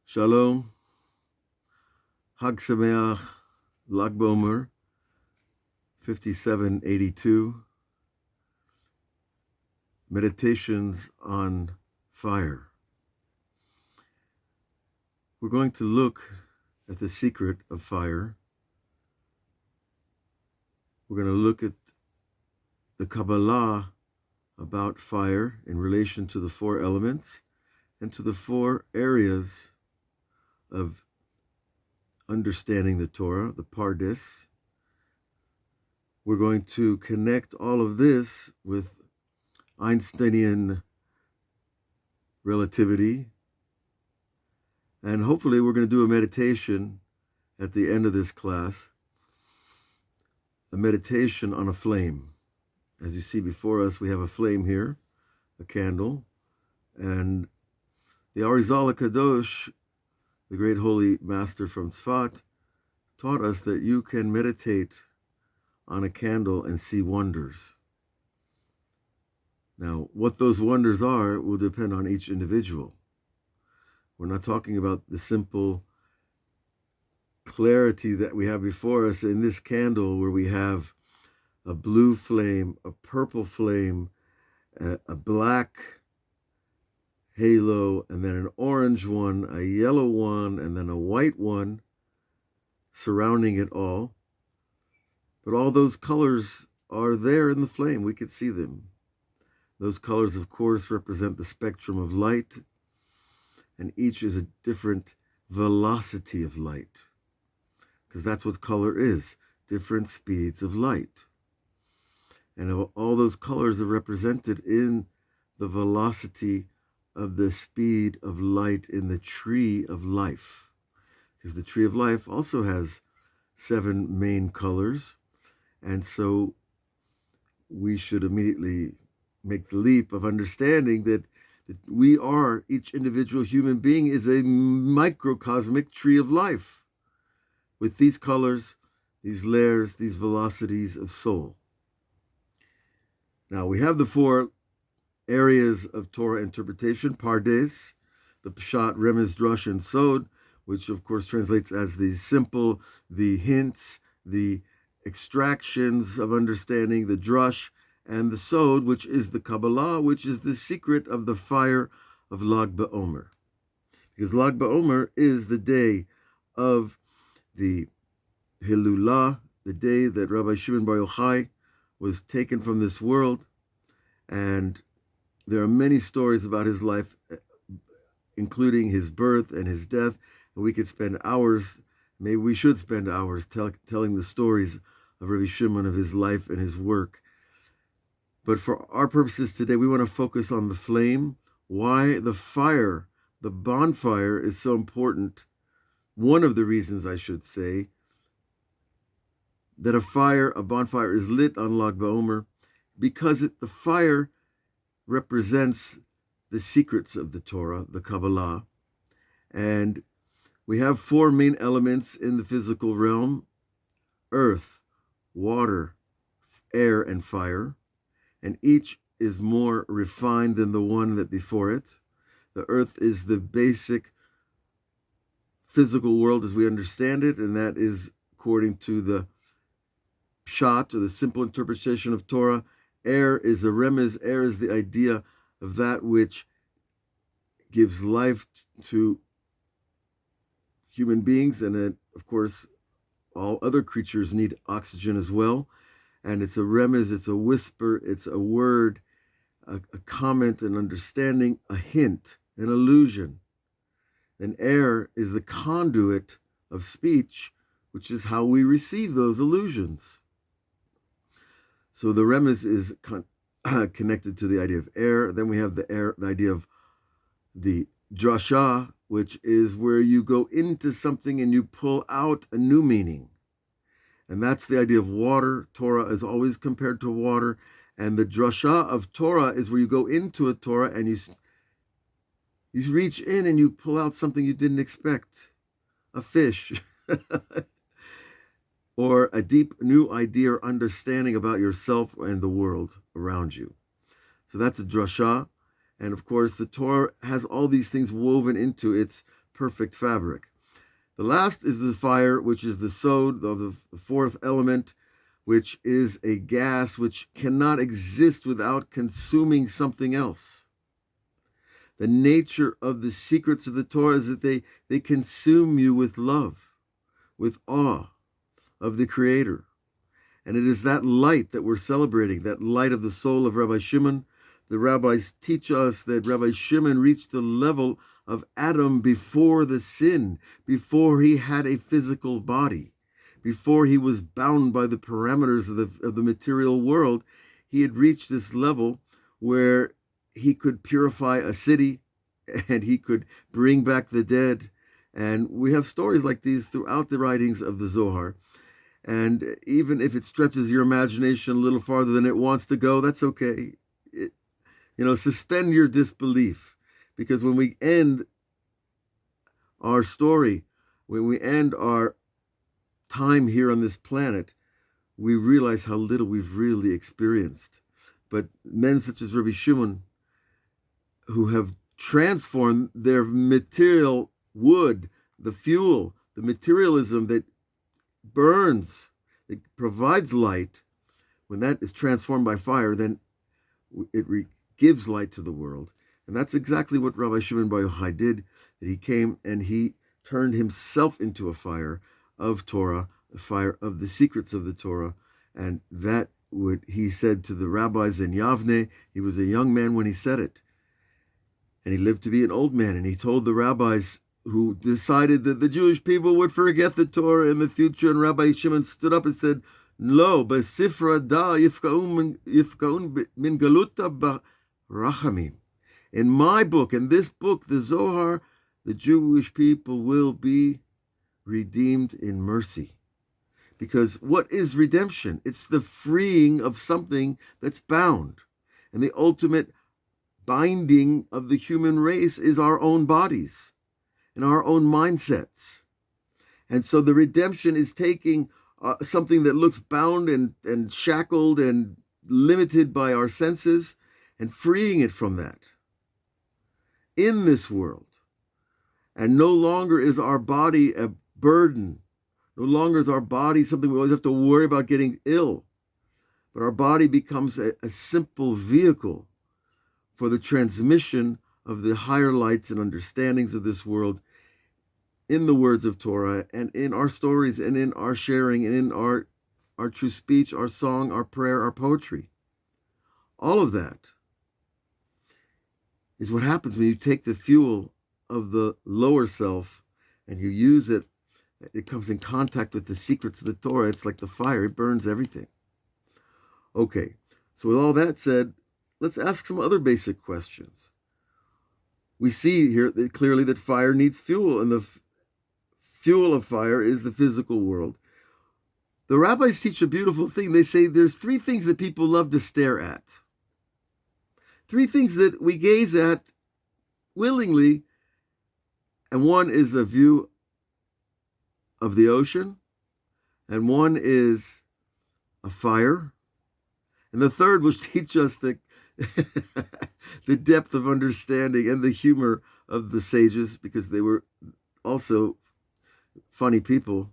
Shalom, Hag Sameach, Lag Bomer, 5782, Meditations on Fire. We're going to look at the secret of fire. We're going to look at the Kabbalah about fire in relation to the four elements and to the four areas of understanding the Torah, the Pardes. We're going to connect all of this with Einsteinian relativity, and hopefully we're going to do a meditation at the end of this class, a meditation on a flame. As you see before us, we have a flame here, a candle, and the Arizal Kadosh, the great holy master from Tzfat, taught us that you can meditate on a candle and see wonders. Now, what those wonders are will depend on each individual. We're not talking about the simple clarity that we have before us in this candle, where we have a blue flame, a purple flame, a black halo, and then an orange one, a yellow one, and then a white one surrounding it all. But all those colors are there in the flame. We could see them. Those colors, of course, represent the spectrum of light, and each is a different velocity of light, because that's what color is, different speeds of light. And all those colors are represented in the velocity of the speed of light in the tree of life, because the tree of life also has 7 main colors. And so we should immediately make the leap of understanding that we are, each individual human being is a microcosmic tree of life with these colors, these layers, these velocities of soul. Now, we have the 4 areas of Torah interpretation: Pardes, the Pshat, Remez, Drush, and Sod, which of course translates as the simple, the hints, the extractions of understanding, the Drush, and the Sod, which is the Kabbalah, which is the secret of the fire of Lag BaOmer. Because Lag BaOmer is the day of the Hilulah, the day that Rabbi Shimon Bar Yochai was taken from this world. And there are many stories about his life, including his birth and his death. And we could spend hours, maybe we should spend hours telling the stories of Rabbi Shimon, of his life and his work. But for our purposes today, we want to focus on the flame, why the fire, the bonfire, is so important. One of the reasons, I should say, that a bonfire is lit on Lag BaOmer, because the fire represents the secrets of the Torah, the Kabbalah. And we have 4 main elements in the physical realm: earth, water, air, and fire. And each is more refined than the one that before it. The earth is the basic physical world as we understand it, and that is according to the Pshat, or the simple interpretation of Torah. Air is a remez. Air is the idea of that which gives life to human beings, and of course all other creatures need oxygen as well. And it's a remez, it's a whisper, it's a word, a comment, an understanding, a hint, an allusion. And air is the conduit of speech, which is how we receive those allusions. So the remez is connected to the idea of air. Then we have the idea of the drasha, which is where you go into something and you pull out a new meaning. And that's the idea of water. Torah is always compared to water. And the drasha of Torah is where you go into a Torah and you reach in and you pull out something you didn't expect. A fish. Or a deep new idea or understanding about yourself and the world around you. So that's a drasha. And of course, the Torah has all these things woven into its perfect fabric. The last is the fire, which is the sod, the fourth element, which is a gas which cannot exist without consuming something else. The nature of the secrets of the Torah is that they consume you with love, with awe of the Creator. And it is that light that we're celebrating, that light of the soul of Rabbi Shimon. The rabbis teach us that Rabbi Shimon reached the level of Adam before the sin, before he had a physical body, before he was bound by the parameters of the material world. He had reached this level where he could purify a city and he could bring back the dead. And we have stories like these throughout the writings of the Zohar. And even if it stretches your imagination a little farther than it wants to go, that's okay. Suspend your disbelief. Because when we end our story, when we end our time here on this planet, we realize how little we've really experienced. But men such as Rabbi Shimon, who have transformed their material wood, the fuel, the materialism that burns, it provides light, when that is transformed by fire, then it gives light to the world. And that's exactly what Rabbi Shimon Bar Yochai did, that he came and he turned himself into a fire of Torah, a fire of the secrets of the Torah. And that he said to the rabbis in Yavne. He was a young man when he said it. And he lived to be an old man. And he told the rabbis who decided that the Jewish people would forget the Torah in the future. And Rabbi Shimon stood up and said, Lo, besifra da yifkaun min galuta barachamim. In my book, in this book, the Zohar, the Jewish people will be redeemed in mercy. Because what is redemption? It's the freeing of something that's bound. And the ultimate binding of the human race is our own bodies and our own mindsets. And so the redemption is taking something that looks bound and shackled and limited by our senses and freeing it from that in this world. And no longer is our body a burden. No longer is our body something we always have to worry about getting ill. But our body becomes a simple vehicle for the transmission of the higher lights and understandings of this world in the words of Torah and in our stories and in our sharing and in our true speech, our song, our prayer, our poetry. All of that is what happens when you take the fuel of the lower self and you use it. It comes in contact with the secrets of the Torah. It's like the fire. It burns everything. Okay, so with all that said, let's ask some other basic questions. We see here clearly that fire needs fuel, and the fuel of fire is the physical world. The rabbis teach a beautiful thing. They say there's three things that people love to stare at. Three things that we gaze at willingly, and one is a view of the ocean, and one is a fire, and the third will teach us the depth of understanding and the humor of the sages, because they were also funny people.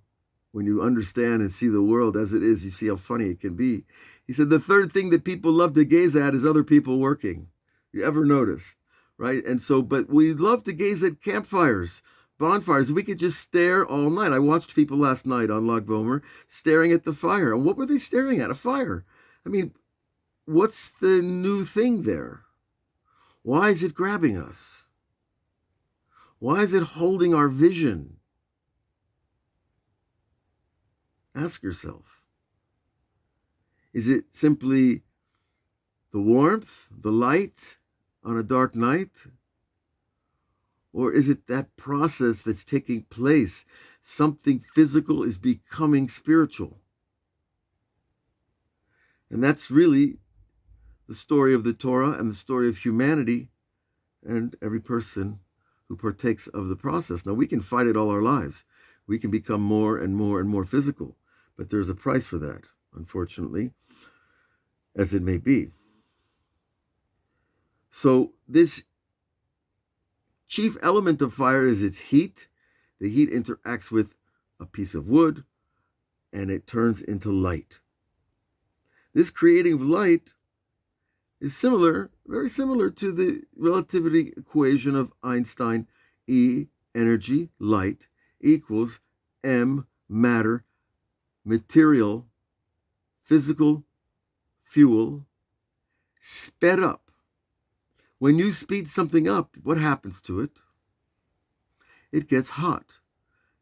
When you understand and see the world as it is, you see how funny it can be. He said the third thing that people love to gaze at is other people working. You ever notice, right? And so, but we love to gaze at campfires, bonfires. We could just stare all night. I watched people last night on Lag Bomer staring at the fire. And what were they staring at? A fire. I mean, what's the new thing there? Why is it grabbing us? Why is it holding our vision? Ask yourself. Is it simply the warmth, the light on a dark night? Or is it that process that's taking place? Something physical is becoming spiritual. And that's really the story of the Torah and the story of humanity and every person who partakes of the process. Now, we can fight it all our lives. We can become more and more and more physical. But there's a price for that, unfortunately, as it may be. So this chief element of fire is its heat. The heat interacts with a piece of wood, and it turns into light. This creating of light is similar, very similar to the relativity equation of Einstein. E, energy, light, equals M, matter, material, physical, fuel, sped up. When you speed something up, what happens to it? It gets hot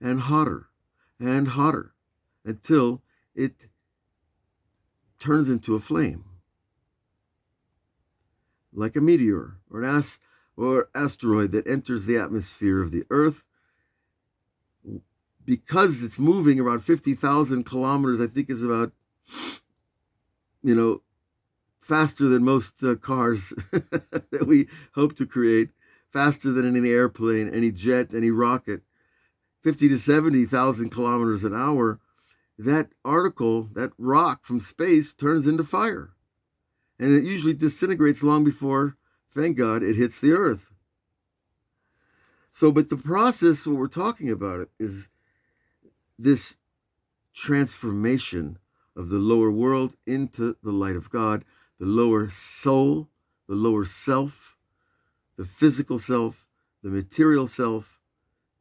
and hotter and hotter until it turns into a flame. Like a meteor or an asteroid that enters the atmosphere of the Earth. Because it's moving around 50,000 kilometers, I think is about, faster than most cars that we hope to create, faster than any airplane, any jet, any rocket, 50 to 70,000 kilometers an hour, that rock from space turns into fire. And it usually disintegrates long before, thank God, it hits the earth. But the process, what we're talking about is this transformation of the lower world into the light of God, the lower soul, the lower self, the physical self, the material self,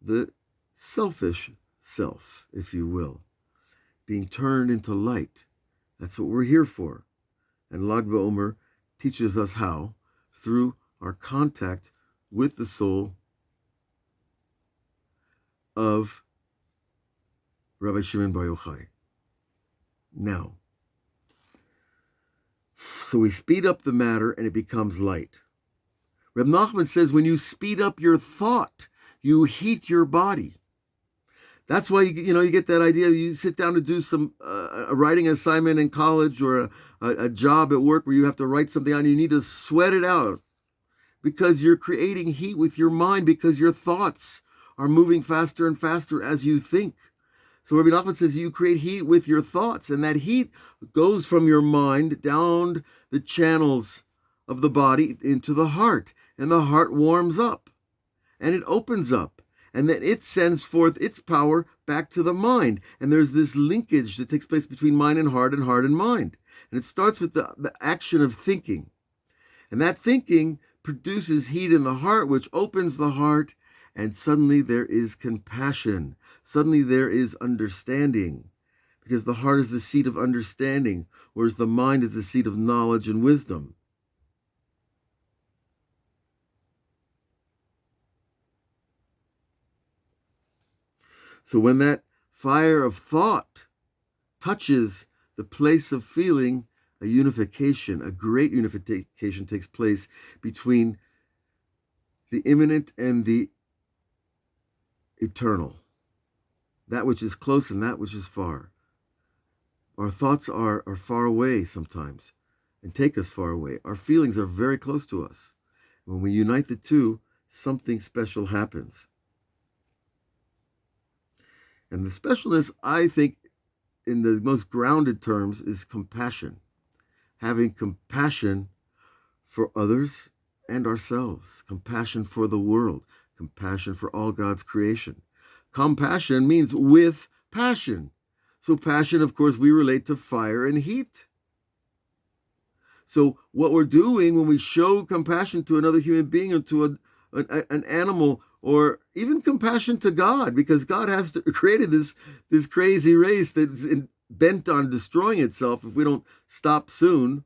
the selfish self, if you will, being turned into light. That's what we're here for. And Lag BaOmer teaches us how, through our contact with the soul of Rabbi Shimon Bar Yochai. Now, so we speed up the matter and it becomes light. Reb Nachman says when you speed up your thought, you heat your body. That's why you get that idea. You sit down to do some a writing assignment in college or a job at work where you have to write something out and you need to sweat it out because you're creating heat with your mind because your thoughts are moving faster and faster as you think. So Rabbi Nachman says you create heat with your thoughts, and that heat goes from your mind down the channels of the body into the heart, and the heart warms up, and it opens up, and then it sends forth its power back to the mind, and there's this linkage that takes place between mind and heart and mind, and it starts with the action of thinking, and that thinking produces heat in the heart, which opens the heart, and suddenly there is compassion. Suddenly there is understanding, because the heart is the seat of understanding, whereas the mind is the seat of knowledge and wisdom. So when that fire of thought touches the place of feeling, a great unification takes place between the immanent and the eternal, that which is close and that which is far. Our thoughts are far away sometimes and take us far away. Our feelings are very close to us. When we unite the two, something special happens. And the specialness, I think, in the most grounded terms, is compassion. Having compassion for others and ourselves. Compassion for the world. Compassion for all God's creation. Compassion means with passion. So passion, of course, we relate to fire and heat. So what we're doing when we show compassion to another human being or to an animal, or even compassion to God, because God has created this crazy race that's bent on destroying itself if we don't stop soon,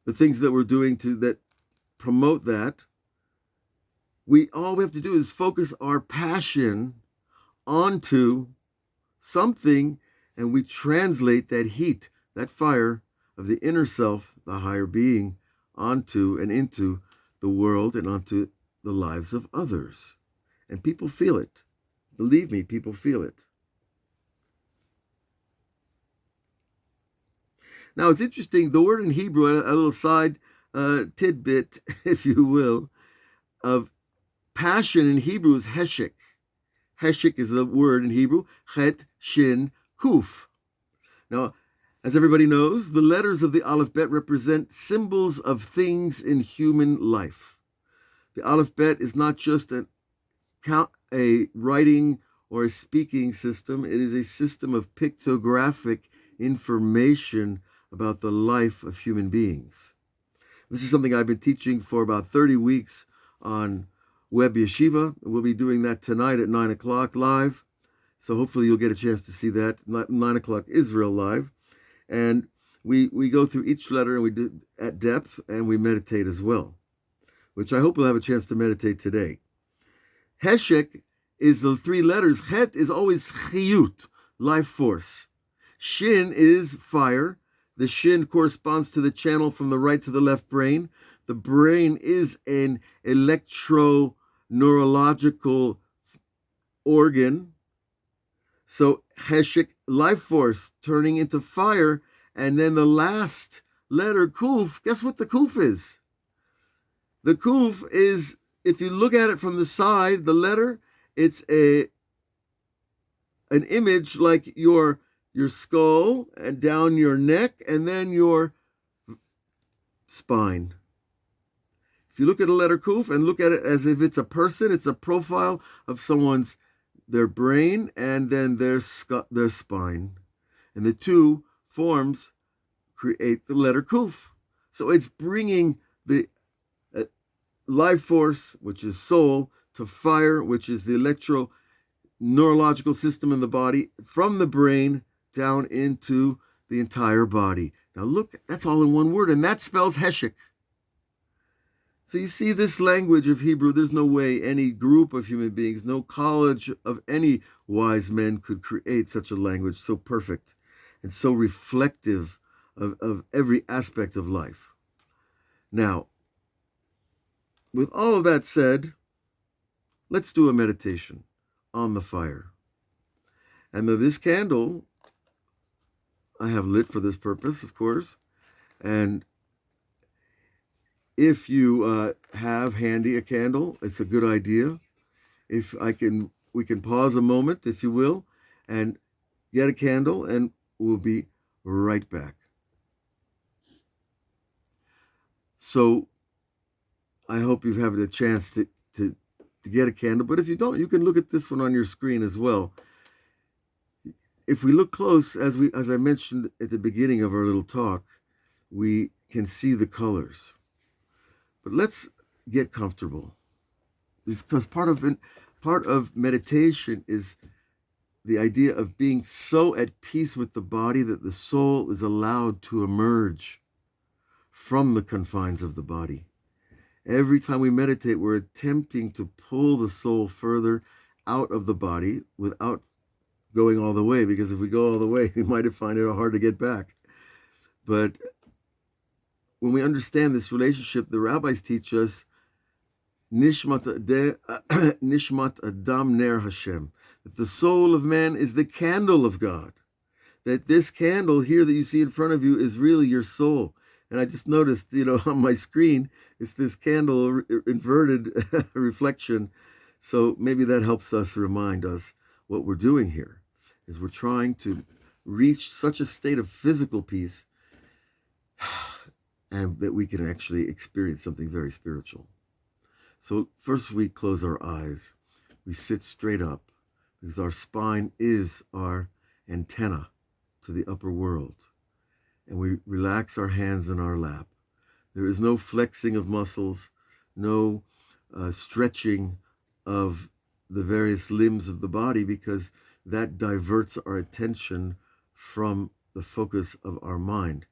the things that we're doing that promote that. All we have to do is focus our passion onto something, and we translate that heat, that fire of the inner self, the higher being, onto and into the world and onto the lives of others. And people feel it. Believe me, people feel it. Now, it's interesting, the word in Hebrew, a little side tidbit, if you will, of passion in Hebrew is heshek. Heshek is the word in Hebrew, chet, shin, kuf. Now, as everybody knows, the letters of the Aleph Bet represent symbols of things in human life. The Aleph Bet is not just a writing or a speaking system. It is a system of pictographic information about the life of human beings. This is something I've been teaching for about 30 weeks on Web Yeshiva. We'll be doing that tonight at 9 o'clock live. So hopefully you'll get a chance to see that, 9 o'clock Israel live. And we go through each letter and we do at depth, and we meditate as well, which I hope we'll have a chance to meditate today. Heshek is the three letters. Het is always chiyut, life force. Shin is fire. The shin corresponds to the channel from the right to the left brain. The brain is an electro-neurological organ. So Heshek, life force, turning into fire. And then the last letter, Kuf, guess what the Kuf is? The Kuf is, if you look at it from the side, the letter, it's an image like your skull and down your neck and then your spine. If you look at a letter Kuf and look at it as if it's a person, it's a profile of their brain and then their spine. And the two forms create the letter Kuf. So it's bringing the life force, which is soul, to fire, which is the electro-neurological system in the body, from the brain down into the entire body. Now look, that's all in one word, and that spells Heshek. So you see this language of Hebrew, there's no way any group of human beings, no college of any wise men could create such a language so perfect and so reflective of every aspect of life. Now, with all of that said, let's do a meditation on the fire. And this candle I have lit for this purpose, of course. And if you have handy a candle, it's a good idea. We can pause a moment, if you will, and get a candle, and we'll be right back. So I hope you've had a chance to get a candle, but if you don't, you can look at this one on your screen as well. If we look close, as I mentioned at the beginning of our little talk, we can see the colors. But let's get comfortable, because part of meditation is the idea of being so at peace with the body that the soul is allowed to emerge from the confines of the body. Every time we meditate, we're attempting to pull the soul further out of the body without going all the way, because if we go all the way, we might find it hard to get back. But when we understand this relationship, the rabbis teach us Nishmat Adam Ner Hashem, that the soul of man is the candle of God, that this candle here that you see in front of you is really your soul. And I just noticed, on my screen, it's this candle inverted reflection. So maybe that helps us remind us what we're doing here is we're trying to reach such a state of physical peace and that we can actually experience something very spiritual. So first we close our eyes. We sit straight up because our spine is our antenna to the upper world. And we relax our hands in our lap. There is no flexing of muscles, no stretching of the various limbs of the body, because that diverts our attention from the focus of our mind.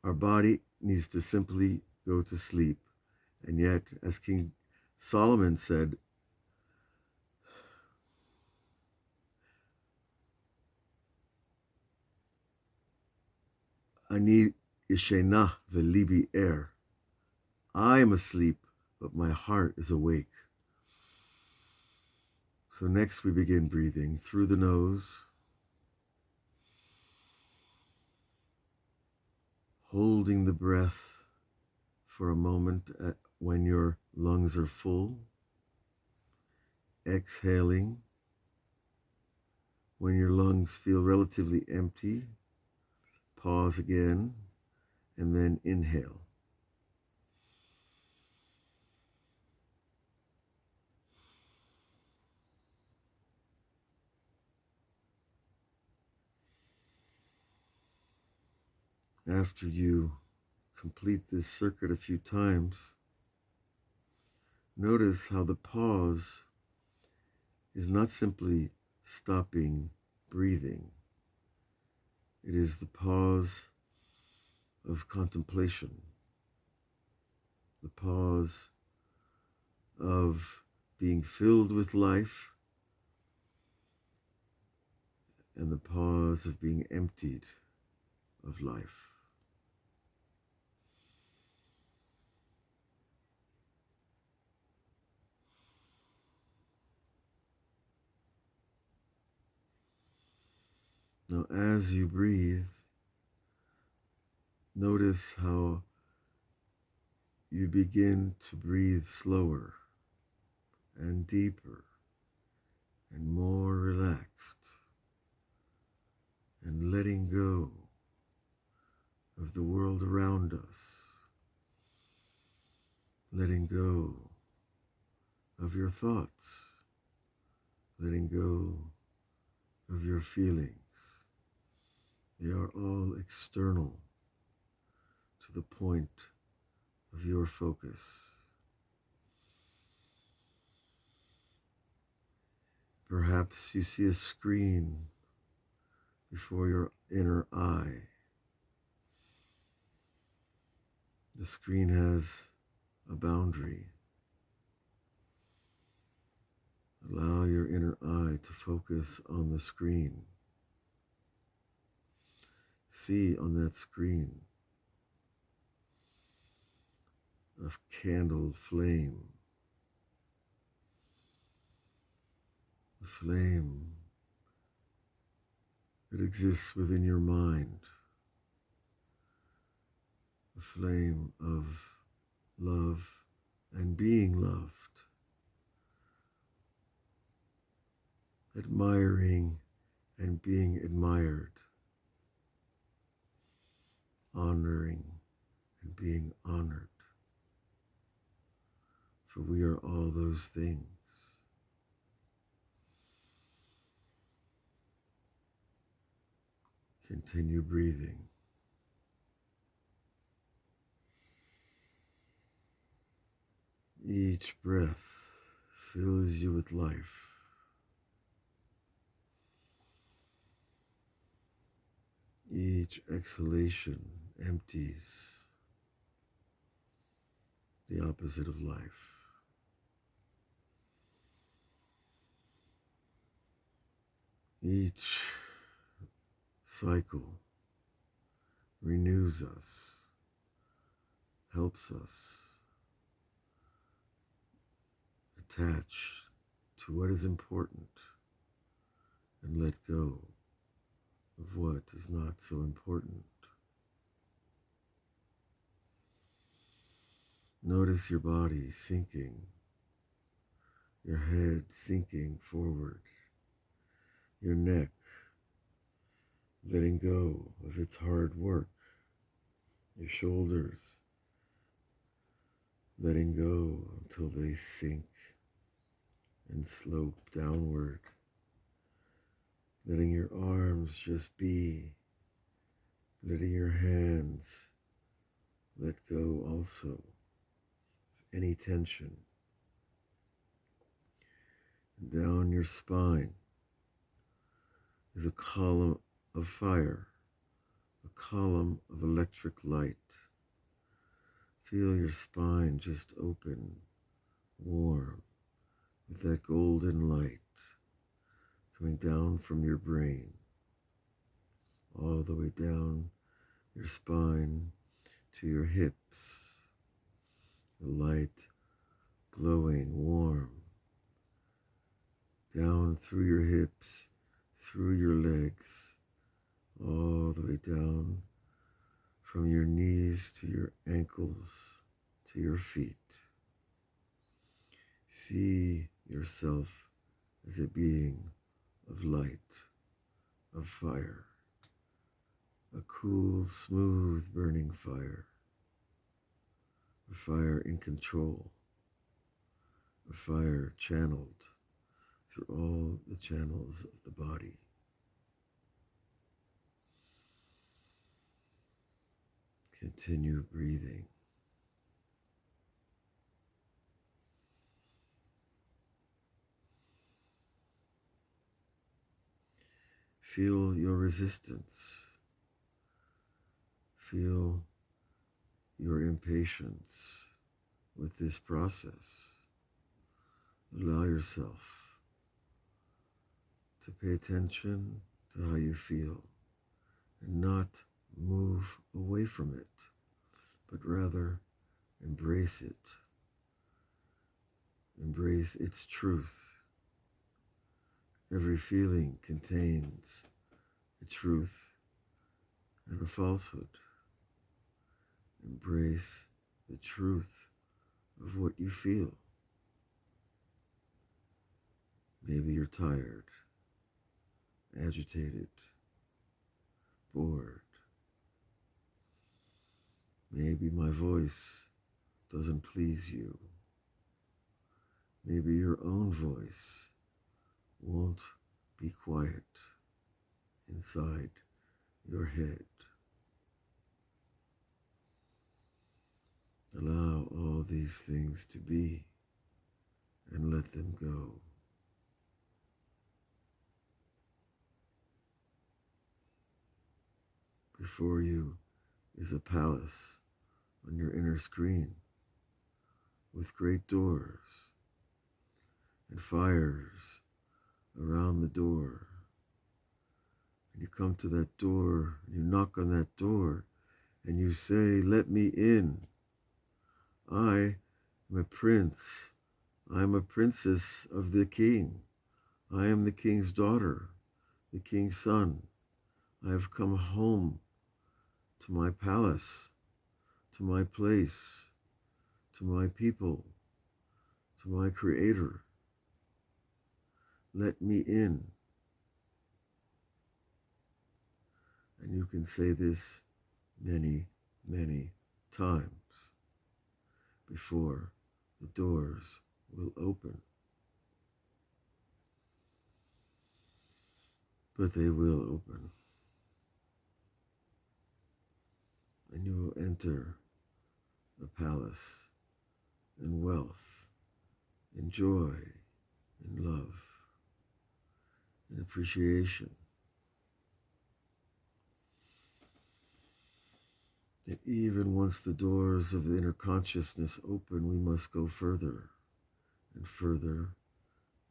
Our body needs to simply go to sleep. And yet, as King Solomon said, Ani yeshena velibi er. I am asleep, but my heart is awake. So next we begin breathing through the nose, holding the breath for a moment when your lungs are full, exhaling when your lungs feel relatively empty. Pause again, and then inhale. After you complete this circuit a few times, notice how the pause is not simply stopping breathing. It is the pause of contemplation, the pause of being filled with life, and the pause of being emptied of life. Now, as you breathe, notice how you begin to breathe slower and deeper and more relaxed, and letting go of the world around us, letting go of your thoughts, letting go of your feelings. They are all external to the point of your focus. Perhaps you see a screen before your inner eye. The screen has a boundary. Allow your inner eye to focus on the screen. See on that screen a candle flame, a flame that exists within your mind, a flame of love and being loved, admiring and being admired, honoring and being honored. For we are all those things. Continue breathing. Each breath fills you with life. Each exhalation empties the opposite of life. Each cycle renews us, helps us attach to what is important and let go of what is not so important. Notice your body sinking, your head sinking forward, your neck letting go of its hard work, your shoulders letting go until they sink and slope downward, letting your arms just be, letting your hands let go also of any tension. And down your spine is a column of fire, a column of electric light. Feel your spine just open, warm, with that golden light coming down from your brain, all the way down your spine to your hips. The light glowing, warm, down through your hips, through your legs, all the way down from your knees to your ankles, to your feet. See yourself as a being of light, of fire, a cool, smooth, burning fire, a fire in control, a fire channeled through all the channels of the body. Continue breathing. Feel your resistance. Feel your impatience with this process. Allow yourself to pay attention to how you feel and not move away from it, but rather embrace it. Embrace its truth. Every feeling contains a truth and a falsehood. Embrace the truth of what you feel. Maybe you're tired, agitated, bored. Maybe my voice doesn't please you. Maybe your own voice won't be quiet inside your head. Allow all these things to be and let them go. Before you is a palace on your inner screen with great doors and fires around the door. And you come to that door, you knock on that door, and you say, "Let me in. I am a prince. I am a princess of the king. I am the king's daughter, the king's son. I have come home to my palace, to my place, to my people, to my creator. Let me in." And you can say this many, many times before the doors will open. But they will open. And you will enter a palace in wealth, in joy, in love, in appreciation. That even once the doors of the inner consciousness open, we must go further and further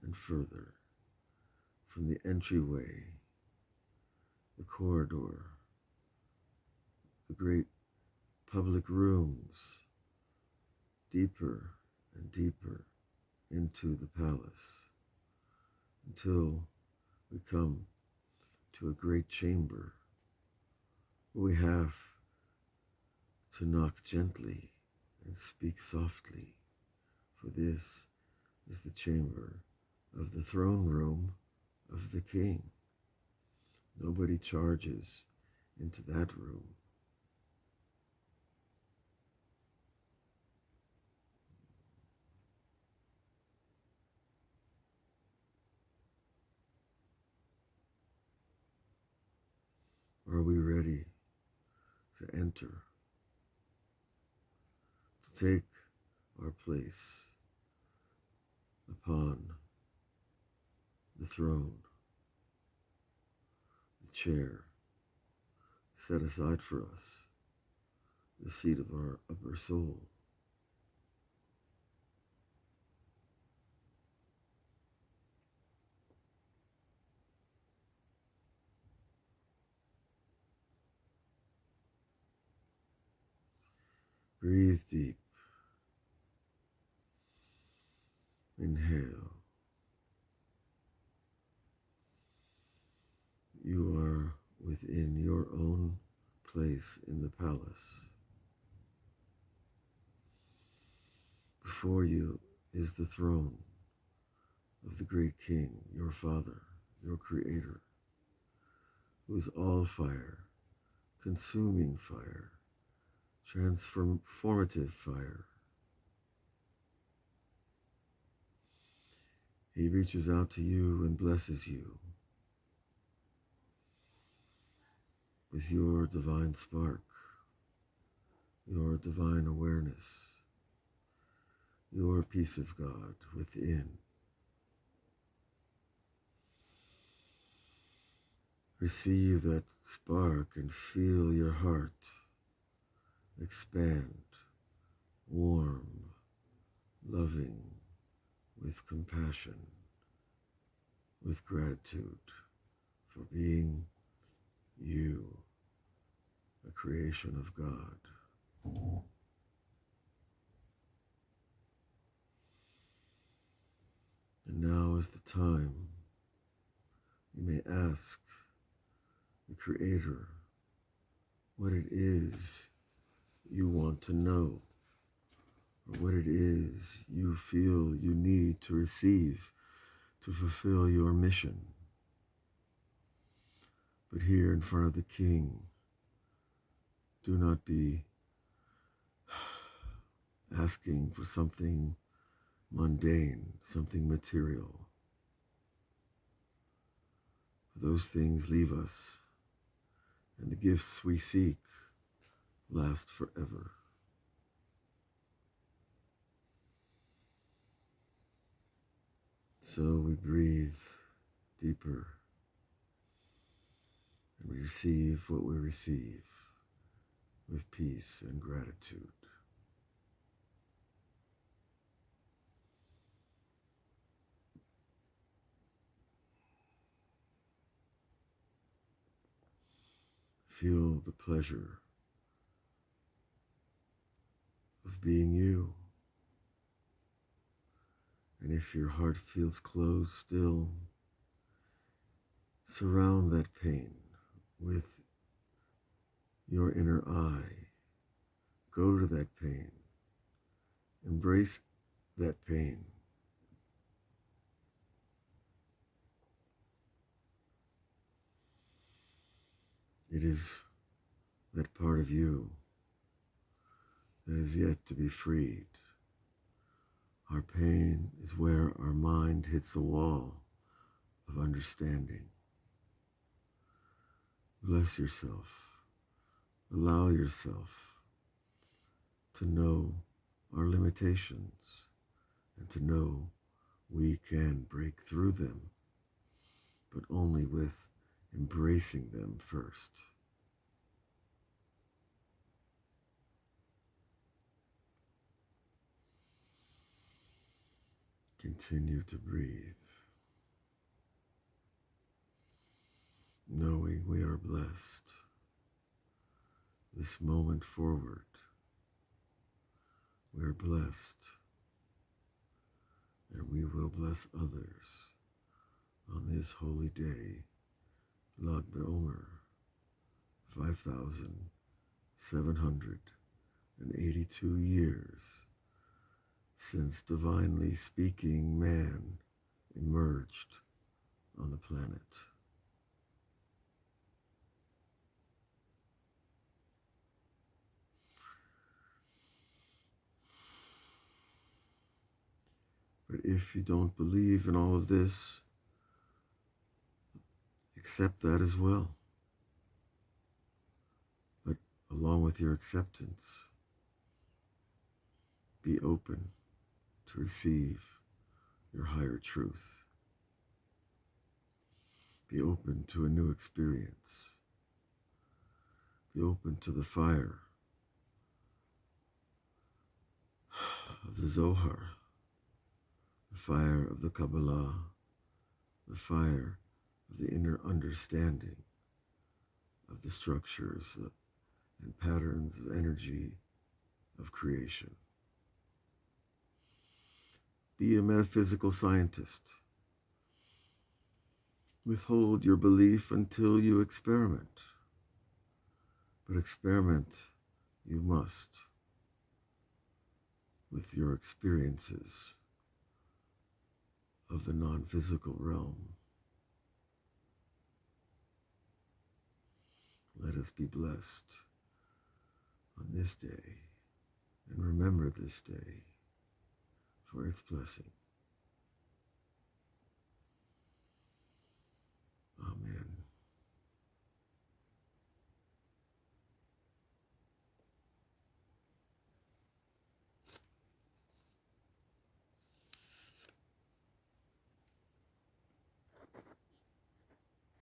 and further from the entryway, the corridor, the great public rooms, deeper and deeper into the palace until we come to a great chamber where we have to knock gently and speak softly, for this is the chamber of the throne room of the king. Nobody charges into that room. Are we ready to enter, to take our place upon the throne, the chair set aside for us, the seat of our upper soul? Breathe deep. Inhale. You are within your own place in the palace. Before you is the throne of the great king, your father, your creator, who is all fire, consuming fire, transformative fire. He reaches out to you and blesses you with your divine spark, your divine awareness, your peace of God within. Receive that spark and feel your heart expand, warm, loving, with compassion, with gratitude for being you, a creation of God. And now is the time you may ask the Creator what it is you want to know, or what it is you feel you need to receive to fulfill your mission. But here in front of the King, do not be asking for something mundane, something material. For those things leave us, and the gifts we seek last forever. So we breathe deeper, and we receive what we receive with peace and gratitude. Feel the pleasure of being you. And if your heart feels closed still, surround that pain with your inner eye. Go to that pain. Embrace that pain. It is that part of you that is yet to be freed. Our pain is where our mind hits a wall of understanding. Bless yourself. Allow yourself to know our limitations and to know we can break through them, but only with embracing them first. Continue to breathe, knowing we are blessed. This moment forward, we are blessed, and we will bless others on this holy day, Lag BaOmer, 5,782 years since divinely speaking man emerged on the planet. But if you don't believe in all of this, accept that as well. But along with your acceptance, be open to receive your higher truth. Be open to a new experience. Be open to the fire of the Zohar, the fire of the Kabbalah, the fire of the inner understanding of the structures and patterns of energy of creation. Be a metaphysical scientist. Withhold your belief until you experiment. But experiment you must with your experiences of the non-physical realm. Let us be blessed on this day, and remember this day for its blessings.